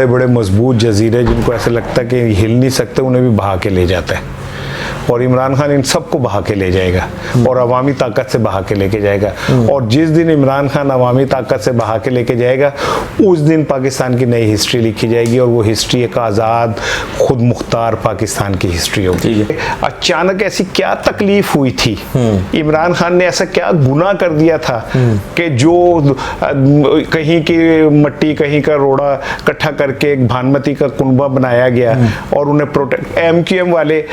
बड़े मजबूत जजीरे जिनको ऐसे लगता है कि हिल नहीं सकते, उन्हें भी बहा के ले जाता है। और इमरान खान इन सबको बहा के ले जाएगा और अवामी ताकत से बहा के लेके जाएगा। और जिस दिन इमरान खान अवामी ताकत से बहा के लेके जाएगा, उस दिन पाकिस्तान की नई हिस्ट्री लिखी जाएगी और वो हिस्ट्री एक आज़ाद खुद मुख्तार पाकिस्तान की हिस्ट्री होगी। अचानक ऐसी क्या तकलीफ हुई थी, इमरान खान ने ऐसा क्या गुनाह कर दिया था कि जो कहीं की मट्टी कहीं का रोड़ा इकट्ठा करके एक भानुमती का कुनबा बनाया गया और उन्हें प्रोटेक्ट MQM वाले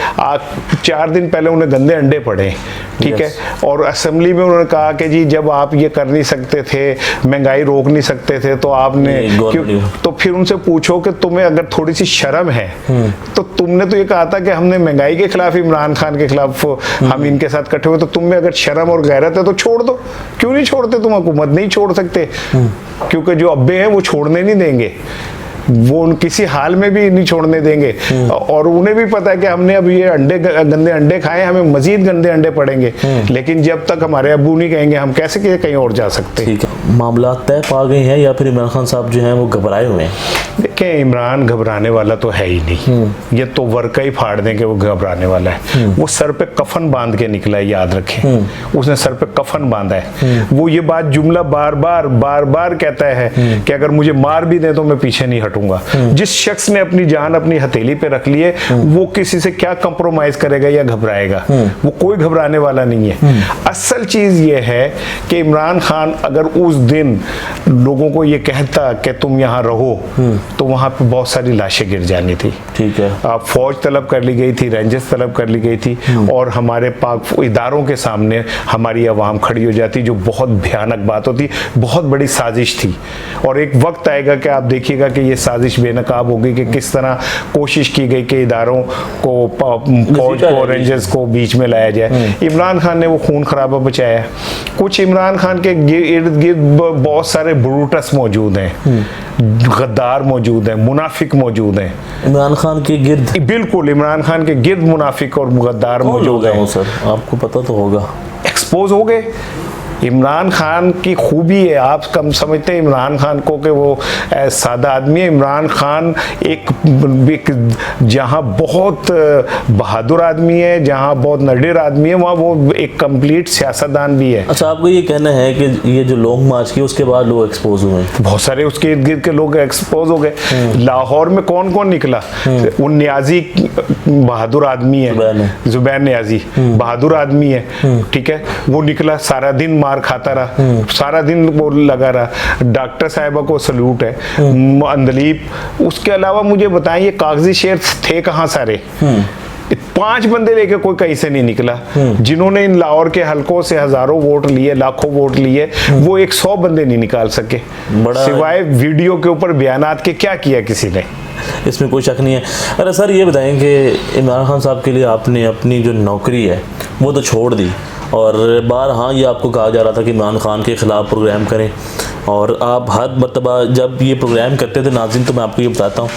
4 दिन पहले उन्हें गंदे अंडे पड़े, ठीक है। और असेंबली में उन्होंने कहा कि जी जब आप ये कर नहीं सकते थे, महंगाई रोक नहीं सकते थे, तो आपने क्यों? तो फिर उनसे पूछो कि तुम्हें अगर थोड़ी सी शर्म है तो तुमने तो ये कहा था कि हमने महंगाई के खिलाफ, इमरान खान के खिलाफ हम इनके साथ इकट्ठे हुए, तो तुम में अगर शर्म और गैरत है तो छोड़ दो। क्यों नहीं छोड़ते? तुम हुकूमत नहीं छोड़ सकते, क्योंकि जो अब्बे हैं वो छोड़ने नहीं देंगे, वो किसी हाल में भी नहीं छोड़ने देंगे। और उन्हें भी पता है कि हमने अब ये गंदे अंडे खाए, हमें मजीद गंदे अंडे पड़ेंगे, लेकिन जब तक हमारे अब्बू नहीं कहेंगे हम कैसे कहीं और जा सकते। ठीक है, मामला तय पा गए हैं या फिर इमरान खान साहब जो हैं वो घबराए हुए हैं? देखें, इमरान घबराने वाला तो है ही नहीं, ये तो वर्का ही फाड़ दें कि वो घबराने वाला है। वो सर पे कफन बांध के निकला है, याद रखें, उसने सर पे कफन बांधा है। वो ये बात जुमला बार बार कहता है कि अगर मुझे मार भी दें तो मैं पीछे नहीं हटूंगा। जिस शख्स ने अपनी जान अपनी हथेली पे रख ली है, वो किसी से क्या कंप्रोमाइज करेगा या घबराएगा? वो कोई घबराने वाला नहीं है। असल चीज ये है कि इमरान खान अगर उस दिन लोगों को ये कहता कि तुम यहाँ रहो, तो वहां पे बहुत सारी लाशें गिर जानी थी। ठीक है, फौज तलब कर ली गई थी, रेंजर्स तलब कर ली गई थी, और हमारे पाक इदारों के सामने हमारी आवाम खड़ी हो जाती, जो बहुत भयानक बात होती, बहुत बड़ी साजिश थी। और एक वक्त आएगा कि आप देखिएगा कि ये साजिश बेनकाब होगी कि किस तरह कोशिश की गई कि इदारों को, फौज को, रेंजर्स को बीच में लाया जाए। इमरान खान ने वो खून खराबा बचाया। कुछ इमरान खान के इर्द गिर्द बहुत सारे ब्रूटस मौजूद हैं, गद्दार मौजूद हैं, मुनाफिक मौजूद हैं इमरान खान के गिर्द। बिल्कुल, इमरान खान के गिर्द मुनाफिक और गद्दार मौजूद हैं। सर आपको पता तो होगा, एक्सपोज हो गए। इमरान खान की खूबी है, आप कम समझते हैं इमरान खान को कि वो सादा आदमी है। इमरान खान एक जहाँ बहुत बहादुर आदमी है, जहाँ बहुत नडीर आदमी है, वहाँ वो एक कंप्लीट सियासतदान भी है। अच्छा, आपको ये कहना है कि ये जो लॉन्ग मार्च की उसके बाद लोग एक्सपोज हुए? बहुत सारे उसके इर्द गिर्द के लोग एक्सपोज हो गए। लाहौर में कौन कौन निकला? वो न्याजी बहादुर आदमी है, जुबैर न्याजी बहादुर आदमी है, ठीक है। वो निकला, सारा दिन मार खाता रहा, सारा दिन वो लगा रहा। डॉक्टर साहिबा को सल्यूट है। अंदलीप, उसके अलावा मुझे बताएं ये कागजी शेर थे कहाँ सारे? 5 बंदे लेके कोई कहीं से नहीं निकला, जिन्होंने इन लाहौर के हलकों से हजारों वोट लिए, लाखों वोट लिए, वो 100 बंदे नहीं निकाल सके, सिवाय वीडियो के ऊपर बयानात के। क्या किया किसी ने? इसमें कोई शक नहीं है। अरे सर, ये बताएं कि इमरान खान साहब के लिए आपने अपनी जो नौकरी है वो तो छोड़ दी, और बार हाँ ये आपको कहा जा रहा था कि इमरान खान के ख़िलाफ़ प्रोग्राम करें, और आप हर मरतबा जब ये प्रोग्राम करते थे नाज़रीन, तो मैं आपको ये बताता हूँ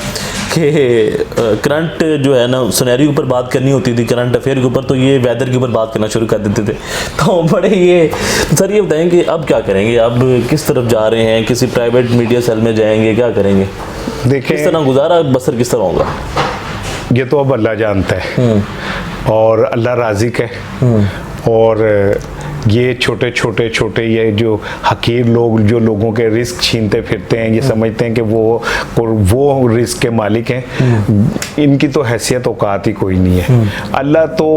कि करंट जो है ना सिनेरियो ऊपर बात करनी होती थी, करंट अफेयर के ऊपर, तो ये वेदर के ऊपर बात करना शुरू कर देते थे। तो बड़े ये सर ये बताएं कि अब क्या करेंगे, अब किस तरफ जा रहे हैं? किसी प्राइवेट मीडिया सेल में जाएंगे, क्या करेंगे? देखिए, किस तरह गुजारा बसर किस तरह होगा, ये तो अब अल्लाह जानता है, और अल्लाह राज़िक है। और ये छोटे ये जो हकीर लोग जो लोगों के रिस्क छीनते फिरते हैं, ये समझते हैं कि वो रिस्क के मालिक हैं, इनकी तो हैसियत औकात ही कोई नहीं है। अल्लाह तो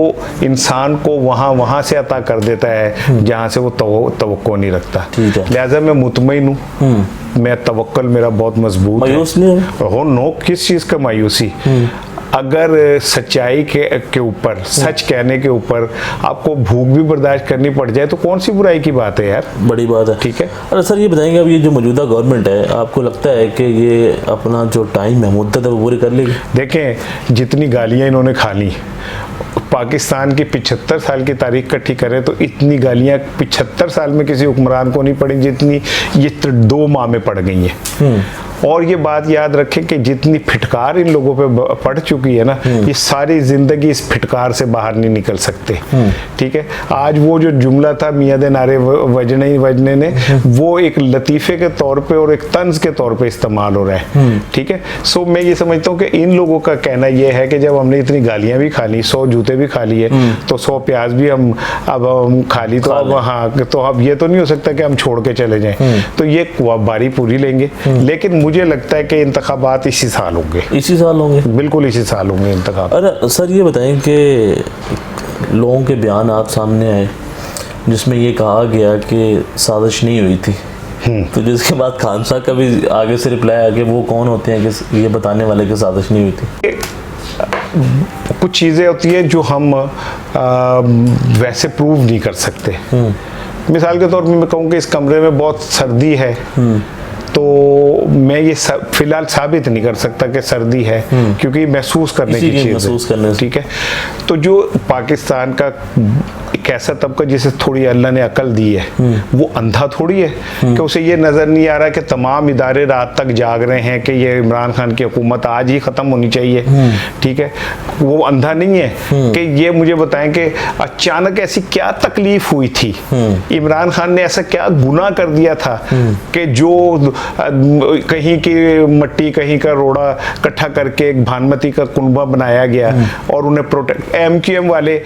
इंसान को वहाँ से अता कर देता है जहाँ से वो तवक्को नहीं रखता। लिहाजा मैं मुतमईन हूँ, मैं तवक्कुल मेरा बहुत मजबूत है। मायूस नहीं हो? नो, किस चीज़ का मायूसी? अगर सच्चाई के ऊपर, सच कहने के ऊपर आपको भूख भी बर्दाश्त करनी पड़ जाए तो कौन सी बुराई की बात है यार? बड़ी बात है, ठीक है। अरे सर ये बताएंगे, अब ये जो मौजूदा गवर्नमेंट है, आपको लगता है कि ये अपना जो टाइम है, मुद्दत है, वो पूरी कर लेगी? देखें, जितनी गालियाँ इन्होंने खा ली, पाकिस्तान की 75 साल की तारीख इकट्ठी करें तो इतनी गालियाँ 75 साल में किसी हुक्मरान को नहीं पड़ी जितनी ये 2 माह में पड़ गई हैं। और ये बात याद रखें कि जितनी फिटकार इन लोगों पे पड़ चुकी है ना, ये सारी जिंदगी इस फिटकार से बाहर नहीं निकल सकते। ठीक है, आज वो जो जुमला था मियां दे नारे वजने ही वजने ने, वो एक लतीफे के तौर पे और एक तंज के तौर पे इस्तेमाल हो रहा है। ठीक है, सो मैं ये समझता हूँ कि इन लोगों का कहना ये है कि जब हमने इतनी गालियां भी खा ली, 100 जूते भी खा लिए, तो 100 प्याज भी हम खा ली, तो अब हाँ, तो अब ये तो नहीं हो सकता कि हम छोड़ के चले जाएं। तो ये बारी पूरी लेंगे, लेकिन मुझे लगता है कि इंतखाबात इसी साल होंगे। इसी साल होंगे? बिल्कुल इसी साल होंगे इंतखाब। अरे सर ये बताएं कि लोगों के बयान आप सामने आए जिसमें ये कहा गया कि साजिश नहीं हुई थी, तो जिसके बाद खान साहब का भी आगे से रिप्लाई आ गया, वो कौन होते हैं कि ये बताने वाले कि साजिश नहीं हुई थी? कुछ चीज़ें होती हैं जो हम वैसे प्रूव नहीं कर सकते। मिसाल के तौर पे मैं कहूँ कि इस कमरे में बहुत सर्दी है, तो मैं ये फिलहाल साबित नहीं कर सकता कि सर्दी है, क्योंकि महसूस करने की चीज़ है। ठीक है, तो जो पाकिस्तान का एक ऐसा तबका जिसे थोड़ी अल्लाह ने अकल दी है, वो अंधा थोड़ी है कि उसे ये नज़र नहीं आ रहा कि तमाम इदारे रात तक जाग रहे हैं कि ये इमरान खान की हुकूमत आज ही ख़त्म होनी चाहिए। ठीक है, वो अंधा नहीं है कि ये मुझे बताएं कि अचानक ऐसी क्या तकलीफ हुई थी, इमरान खान ने ऐसा क्या गुनाह कर दिया था कि जो कहीं की मट्टी कहीं का रोड़ा इकट्ठा करके एक भानुमती का कुनबा बनाया गया और उन्हें प्रोटेक्ट, MQM वाले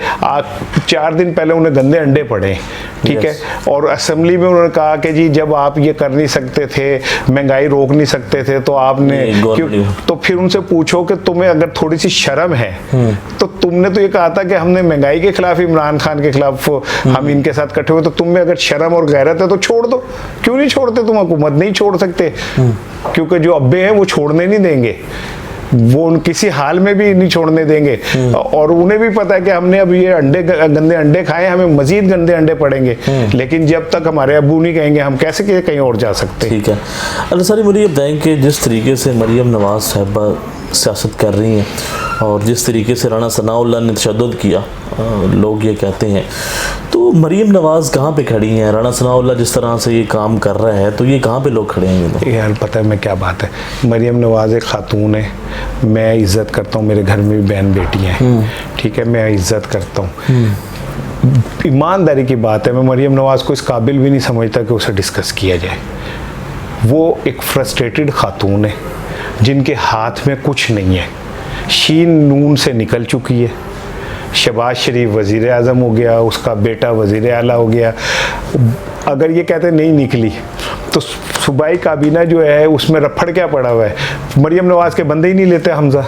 4 दिन पहले उन्हें गंदे अंडे पड़े। ठीक है, और असेंबली में उन्होंने कहा कि जी जब आप ये कर नहीं सकते थे, महंगाई रोक नहीं सकते थे, तो आपने क्यों? तो फिर उनसे पूछो कि तुम्हें अगर थोड़ी सी शर्म है तो तुमने तो ये कहा था कि हमने महंगाई के खिलाफ, इमरान खान के खिलाफ हम इनके साथ इकट्ठे हुए, तो तुम्हें अगर शर्म और गैरत है तो छोड़ दो। क्यों नहीं छोड़ते? तुम हुकूमत नहीं छोड़ सकते, क्योंकि जो अब्बे हैं वो छोड़ने नहीं देंगे, वो किसी हाल में भी नहीं छोड़ने देंगे, और उन्हें भी पता है कि हमने अब ये अंडे गंदे अंडे खाए, हमें मजीद गंदे अंडे पड़ेंगे, लेकिन जब तक हमारे अब्बू नहीं कहेंगे हम कैसे कहीं और जा सकते। ठीक है, अल्लाह सारी मुझे ये बताएं कि जिस तरीके से मरियम नवाज साहिबा सियासत कर रही हैं और जिस तरीके से राना सनाउल्लाह ने तशद्दुद किया, लोग ये कहते हैं, तो मरियम नवाज कहाँ पे खड़ी हैं? राना सनाउल्लाह जिस तरह से ये काम कर रहा है, तो ये कहाँ पे लोग खड़े हैं? यार पता है मैं क्या बात है, मरियम नवाज एक खातून है, मैं इज़्ज़त करता हूँ, मेरे घर में भी बहन बेटी हैं। ठीक है, मैं इज़्ज़त करता हूँ, ईमानदारी की बात है, मैं मरियम नवाज को इस काबिल भी नहीं समझता कि उसे डिस्कस किया जाए। वो एक फ्रस्ट्रेटेड खातून है जिनके हाथ में कुछ नहीं है, शीन नून से निकल चुकी है, शहबाज शरीफ वज़ीर आज़म हो गया, उसका बेटा वज़ीर आला हो गया। अगर ये कहते नहीं निकली तो सूबाई काबीना जो है उसमें रफड़ क्या पड़ा हुआ है, मरियम नवाज के बंदे ही नहीं लेते हमजा।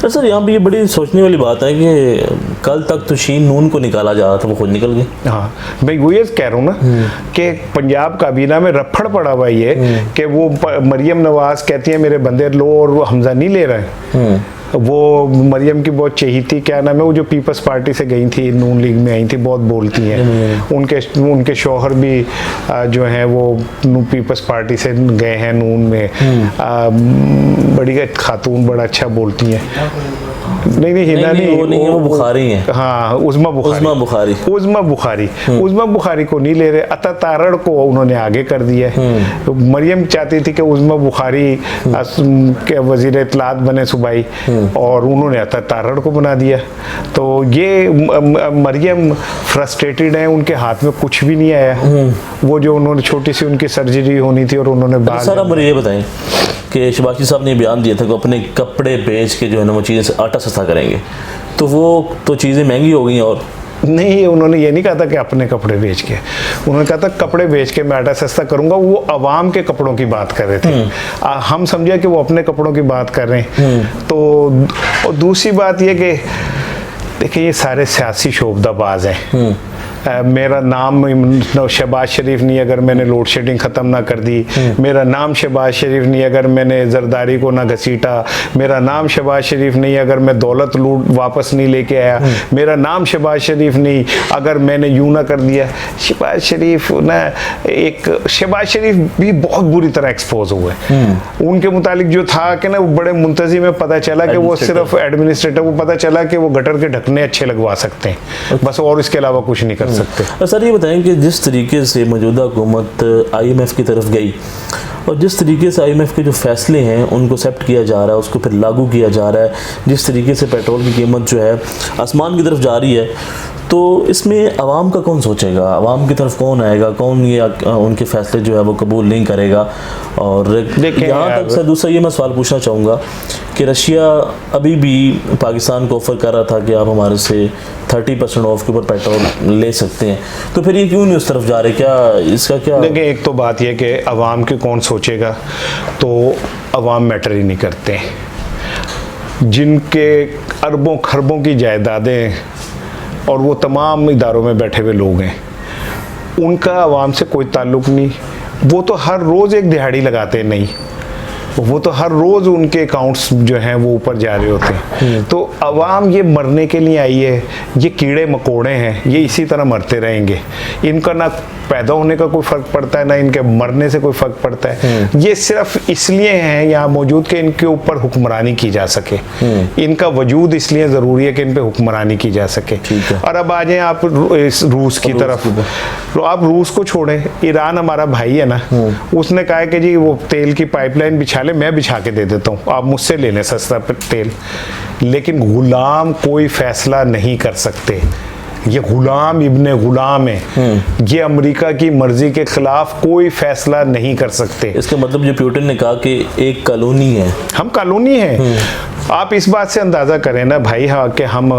सर यहाँ पे ये बड़ी सोचने वाली बात है कि कल तक तो शीन नून को निकाला जा रहा था, वो खुद निकल गई। हाँ, मैं वो ये कह रहा हूँ ना कि पंजाब काबीना में रफड़ पड़ा हुआ ये कि वो मरियम नवाज कहती है मेरे बंदे लो, और वो हमजा नहीं ले रहे हैं। वो मरियम की बहुत चहेती, क्या नाम है, वो जो पीपल्स पार्टी से गई थी, नून लीग में आई थी, बहुत बोलती हैं। उनके शौहर भी जो हैं वो पीपल्स पार्टी से गए हैं नून में। बड़ी खातून, बड़ा अच्छा बोलती हैं। नहीं हिना नहीं, वो बुखारी है। हाँ, उज़्मा बुखारी को नहीं ले रहे, अता तारड़ को उन्होंने आगे कर दिया है। मरियम चाहती थी कि उज़्मा बुखारी के वज़ीर इत्तलात बने सूबाई, और उन्होंने अता तारड़ को बना दिया। तो ये मरियम फ्रस्ट्रेटेड है, उनके हाथ में कुछ भी नहीं आया। वो जो उन्होंने छोटी सी उनकी सर्जरी होनी थी और उन्होंने बाहर। सर मुझे ये बताएं कि शहबाज साहब ने बयान दिया था कि अपने कपड़े बेच के जो है ना वो चीज़ें आटा सस्ता करेंगे, तो वो तो चीज़ें महंगी हो गई। और नहीं, उन्होंने ये नहीं कहा था कि अपने कपड़े बेच के, उन्होंने कहा था कपड़े बेच के मैं आटा सस्ता करूंगा। वो अवाम के कपड़ों की बात कर रहे थे, हम समझे कि वो अपने कपड़ों की बात कर रहे हैं। तो और दूसरी बात ये कि देखिए ये सारे सियासी शोबदाबाज हैं। मेरा नाम शहबाज शरीफ नहीं अगर मैंने लोड शेडिंग ख़त्म ना कर दी, मेरा नाम शहबाज शरीफ नहीं अगर मैंने जरदारी को ना घसीटा, मेरा नाम शहबाज शरीफ नहीं अगर मैं दौलत लूट वापस नहीं लेके आया, मेरा नाम शहबाज शरीफ नहीं अगर मैंने यूं ना कर दिया। शहबाज शरीफ भी बहुत बुरी तरह एक्सपोज हुए। उनके मुतालिक जो था कि ना वो बड़े मुंतज़ी में पता चला कि वो सिर्फ एडमिनिस्ट्रेटर, वो पता चला कि वो गटर के ढकने अच्छे लगवा सकते हैं बस, और इसके अलावा कुछ नहीं कर सकते। सर ये बताएं कि जिस तरीके से मौजूदा हुकूमत IMF की तरफ गई और जिस तरीके से IMF के जो फैसले हैं उनको एक्सेप्ट किया जा रहा है, उसको फिर लागू किया जा रहा है, जिस तरीके से पेट्रोल की कीमत जो है आसमान की तरफ जा रही है, तो इसमें आवाम का कौन सोचेगा, आवाम की तरफ कौन आएगा, कौन ये उनके फैसले जो है वो कबूल नहीं करेगा। और यहाँ तक सर दूसरा ये मैं सवाल पूछना चाहूँगा कि रशिया अभी भी पाकिस्तान को ऑफ़र कर रहा था कि आप हमारे से 30% ऑफ के ऊपर पेट्रोल ले सकते हैं, तो फिर ये क्यों नहीं उस तरफ जा रहे, क्या इसका क्या? देखिए, एक तो बात यह कि आवाम के कौन सोचेगा, तो आवाम मैटर ही नहीं करते। जिनके अरबों खरबों की जायदादें और वो तमाम इदारों में बैठे हुए लोग हैं, उनका आवाम से कोई ताल्लुक़ नहीं। वो तो हर रोज़ एक दिहाड़ी लगाते हैं, नहीं, वो तो हर रोज़ उनके अकाउंट्स जो हैं वो ऊपर जा रहे होते हैं। तो आवाम ये मरने के लिए आई है, ये कीड़े मकोड़े हैं, ये इसी तरह मरते रहेंगे। इनका ना पैदा होने का कोई फ़र्क पड़ता है, ना इनके मरने से कोई फ़र्क पड़ता है। ये सिर्फ इसलिए हैं यहाँ मौजूद कि इनके ऊपर हुक्मरानी की जा सके। इनका वजूद इसलिए ज़रूरी है कि इन पे हुक्मरानी की जा सके। और अब आ जाएं आप रूस की तरफ। तो आप रूस को छोड़ें, ईरान हमारा भाई है ना, उसने कहा कि जी वो तेल की पाइपलाइन बिछा ले, मैं बिछा के दे देता हूँ, आप मुझसे ले लें सस्ता तेल। लेकिन गुलाम कोई फैसला नहीं कर सकते। ये गुलाम इब्ने गुलाम है, ये अमेरिका की मर्जी के खिलाफ कोई फैसला नहीं कर सकते। इसका मतलब जो पुतिन ने कहा कि एक कॉलोनी है, हम कॉलोनी हैं। आप इस बात से अंदाज़ा करें ना भाई, हाँ, कि हम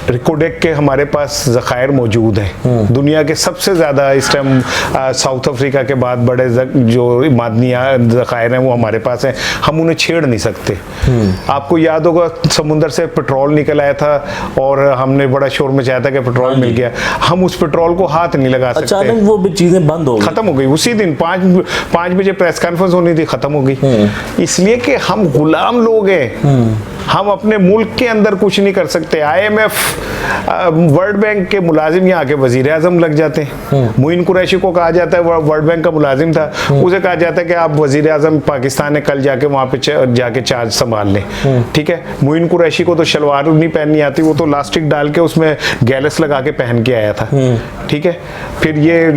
रिकोडेक के हमारे पास ज़खायर मौजूद हैं। दुनिया के सबसे ज़्यादा इस टाइम साउथ अफ्रीका के बाद बड़े जो मादनिया ज़खायर हैं वो हमारे पास हैं, हम उन्हें छेड़ नहीं सकते। आपको याद होगा समुंदर से पेट्रोल निकल आया था और हमने बड़ा शोर मचाया था कि पेट्रोल मिल गया। हम उस पेट्रोल को हाथ नहीं लगा सकते। अचानक वो चीज़ें बंद हो गई, ख़त्म हो गई उसी दिन। 5 बजे प्रेस कॉन्फ्रेंस होनी थी, ख़त्म हो गई। इसलिए कि हम गुलाम लोग हैं, हम अपने मुल्क के अंदर कुछ नहीं कर सकते। IMF वर्ल्ड बैंक के मुलाजिम यहाँ के वजीर आजम लग जाते हैं। मोइन कुरैशी को कहा जाता है, वर्ल्ड बैंक का मुलाजिम था, उसे कहा जाता है कि आप वजीर आजम पाकिस्तान है, कल जाके वहाँ पे जाके चार्ज संभाल लें। ठीक है, मोइन कुरैशी को तो शलवार नहीं पहननी आती, वो तो लास्टिक डाल के उसमें गैलस लगा के पहन के आया था। ठीक है, फिर ये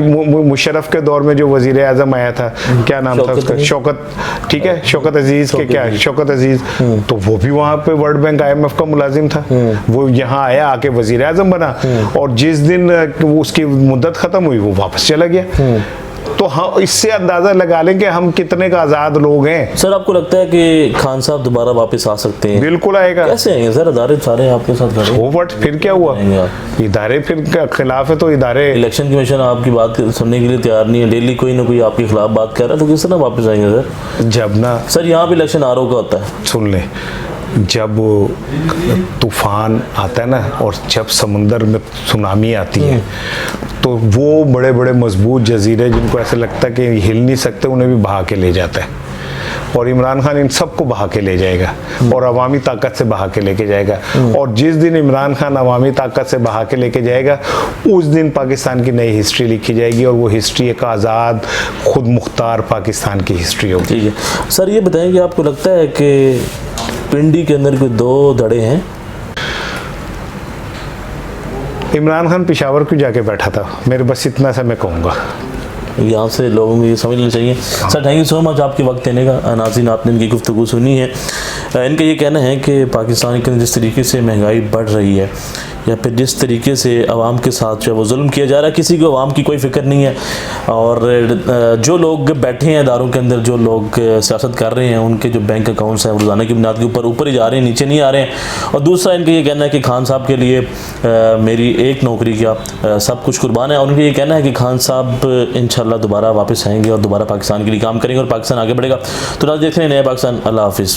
मुशर्रफ के दौर में जो वजीर आजम आया था, क्या नाम था उसका, शौकत, ठीक है, शौकत अजीज के क्या, शौकत अजीज, तो वो भी वहाँ पे वर्ल्ड बैंक IMF का मुलाजिम था। वो यहाँ आया, आके वजीर आजम बना, और जिस दिन उसकी मुद्दत खत्म हुई वो वापस चला गया। तो हम इससे अंदाजा लगा लें कि हम कितने का आज़ाद लोग हैं। सर आपको लगता है कि खान साहब दोबारा वापस आ सकते हैं? बिल्कुल आएगा। कैसे आएंगे सर? इदारे सारे आपके साथ खड़े हैं। वोट फिर क्या हुआ, इदारे फिर खिलाफ है तो इदारे। इलेक्शन कमीशन आपकी बात सुनने के लिए तैयार नहीं है, डेली कोई ना कोई आपके खिलाफ बात कर रहा है, तो किस तरह वापस आएंगे सर? जब ना सर यहाँ पे इलेक्शन RO का होता है, सुन ले, जब तूफान आता है ना और जब समुंदर में सुनामी आती है, तो वो बड़े बड़े मजबूत जजीरे जिनको ऐसे लगता है कि हिल नहीं सकते, उन्हें भी बहा के ले जाता है। और इमरान खान इन सबको बहा के ले जाएगा और अवामी ताकत से बहा के लेके जाएगा। और जिस दिन इमरान खान अवामी ताकत से बहा के लेके जाएगा, उस दिन पाकिस्तान की नई हिस्ट्री लिखी जाएगी, और वो हिस्ट्री एक आज़ाद खुद मुख्तार पाकिस्तान की हिस्ट्री होगी। ठीक है सर, ये बताएं कि आपको लगता है कि पिंडी के अंदर कोई 2 धड़े हैं? इमरान खान पेशावर क्यों जाके बैठा था, मेरे बस इतना सा मैं कहूँगा। यहाँ से लोगों को ये समझ लेना चाहिए। Sir thank you so much आपके वक्त देने का। नाज़रीन, आपने इनकी गुफ्तगू सुनी है। इनका ये कहना है कि पाकिस्तान के जिस तरीके से महंगाई बढ़ रही है, या फिर जिस तरीके से आवाम के साथ जो है वो जुल्म किया जा रहा है, किसी को आवाम की कोई फ़िक्र नहीं है। और जो लोग बैठे हैं इदारों के अंदर, जो लोग सियासत कर रहे हैं, उनके जो बैंक अकाउंट्स हैं रोज़ाना की बुनियाद के ऊपर ही जा रहे हैं, नीचे नहीं आ रहे हैं। और दूसरा इनका ये कहना है कि खान साहब के लिए मेरी एक नौकरी का सब कुछ कुर्बान है। और उनका ये कहना है कि खान साहब इंशाल्लाह दोबारा वापस आएंगे और दोबारा पाकिस्तान के लिए काम करेंगे और पाकिस्तान आगे बढ़ेगा। तो आज देख रहे हैं नया पाकिस्तान। अल्लाह हाफिज़।